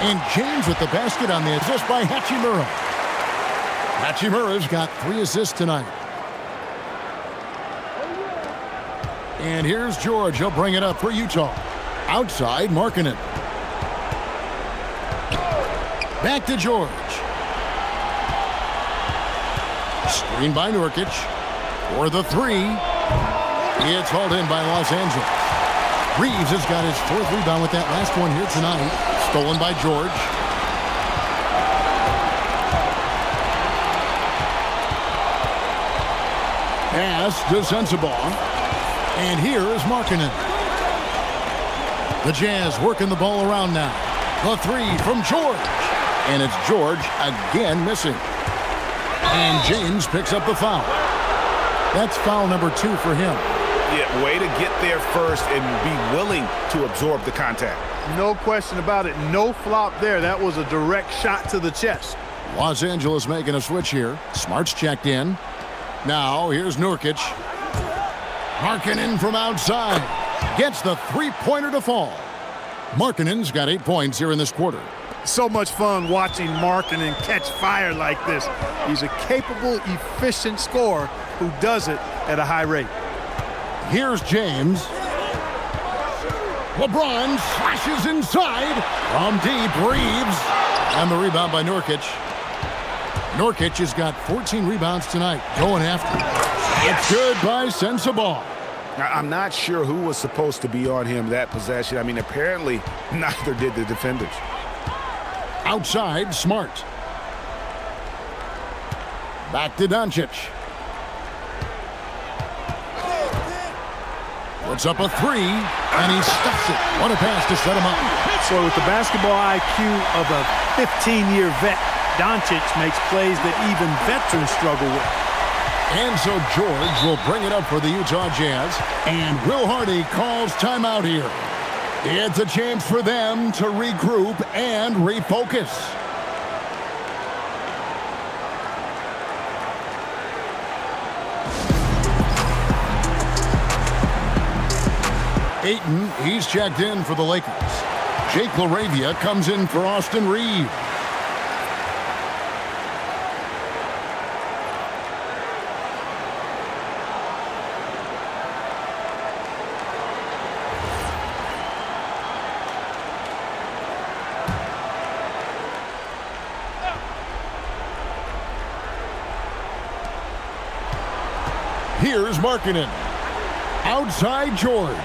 Speaker 1: And James with the basket on the assist by Hachimura. Hachimura's got 3 assists tonight. And here's George. He'll bring it up for Utah. Outside, Markkanen. Back to George. Screen by Nurkic. For the 3. It's hauled in by Los Angeles. Reeves has got his 4th rebound with that last one here tonight. Stolen by George. Pass to Sensabaugh. And here is Markkanen. The Jazz working the ball around now. The 3 from George. And it's George again missing. And James picks up the foul. That's foul number 2 for him.
Speaker 5: Yeah, way to get there first and be willing to absorb the contact.
Speaker 2: No question about it. No flop there. That was a direct shot to the chest.
Speaker 1: Los Angeles making a switch here. Smart's checked in. Now here's Nurkic. Markkanen from outside. Gets the 3-pointer to fall. Markkanen's got 8 points here in this quarter.
Speaker 2: So much fun watching Markkanen catch fire like this. He's a capable, efficient scorer who does it at a high rate.
Speaker 1: Here's James. LeBron slashes inside. From deep, Reeves. And the rebound by Nurkic. Nurkic has got 14 rebounds tonight. Going after it. It's good by Sensabaugh.
Speaker 6: I'm not sure who was supposed to be on him that possession. I mean, apparently neither did the defenders.
Speaker 1: Outside, Smart. Back to Doncic. Puts up a three, and he stuffs it. What a pass to set him up.
Speaker 2: So with the basketball IQ of a 15-year vet, Doncic makes plays that even veterans struggle with.
Speaker 1: And so George will bring it up for the Utah Jazz, and Will Hardy calls timeout here. It's a chance for them to regroup and refocus. Ayton, he's checked in for the Lakers. Jake LaRavia comes in for Austin Reeves. Here's Markkanen. Outside George.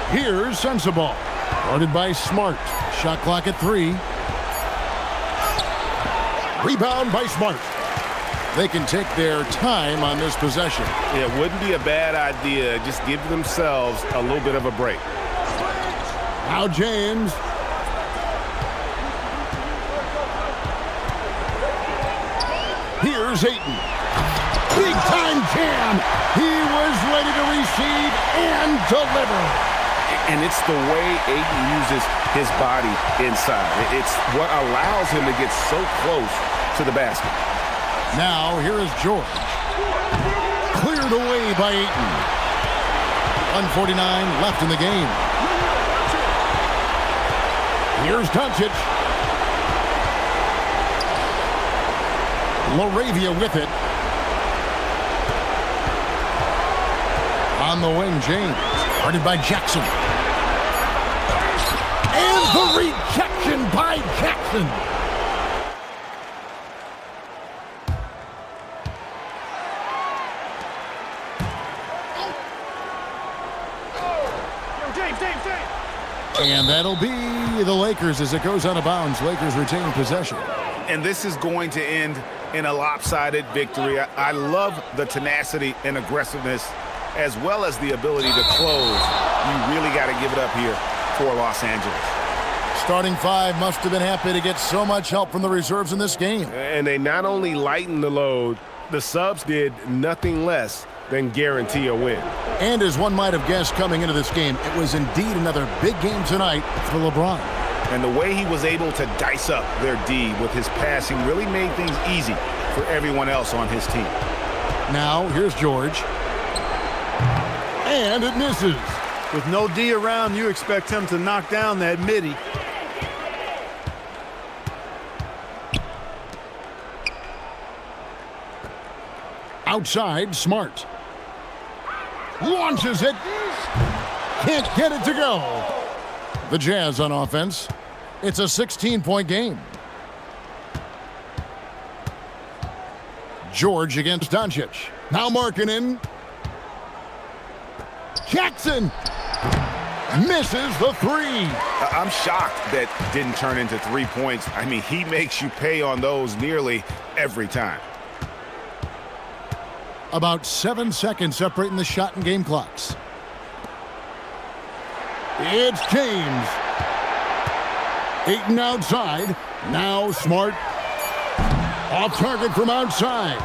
Speaker 1: Here's Sensabaugh. Guarded by Smart. Shot clock at 3. Rebound by Smart. They can take their time on this possession.
Speaker 6: It wouldn't be a bad idea. Just give themselves a little bit of a break.
Speaker 1: Now James. Here's Ayton. Big time jam. He was ready to receive and deliver.
Speaker 6: And it's the way Ayton uses his body inside. It's what allows him to get so close to the basket.
Speaker 1: Now here is George. Cleared away by Ayton. 1:49 left in the game. Here's Doncic. LaRavia with it. On the wing, James. Guarded by Jackson. And the rejection by Jackson. And that'll be the Lakers as it goes out of bounds. Lakers retain possession.
Speaker 6: And this is going to end in a lopsided victory. I love the tenacity and aggressiveness as well as the ability to close. You really got to give it up here for Los Angeles.
Speaker 1: Starting five must have been happy to get so much help from the reserves in this game.
Speaker 6: And they not only lightened the load, the subs did nothing less than guarantee a win.
Speaker 1: And as one might have guessed coming into this game, it was indeed another big game tonight for LeBron.
Speaker 6: And the way he was able to dice up their D with his passing really made things easy for everyone else on his team.
Speaker 1: Now, here's George. And it misses.
Speaker 2: With no D around, you expect him to knock down that midi.
Speaker 1: Outside, Smart. Launches it. Can't get it to go. The Jazz on offense. It's a 16-point game. George against Doncic. Now Markkanen. Jackson misses the three.
Speaker 6: I'm shocked that didn't turn into 3 points. I mean, he makes you pay on those nearly every time.
Speaker 1: About 7 seconds separating the shot and game clocks. It's James. Ayton outside. Now Smart. Off target from outside.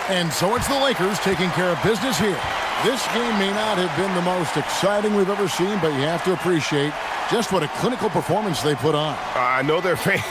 Speaker 1: And so it's the Lakers taking care of business here. This game may not have been the most exciting we've ever seen, but you have to appreciate just what a clinical performance they put on.
Speaker 6: I know they're fans.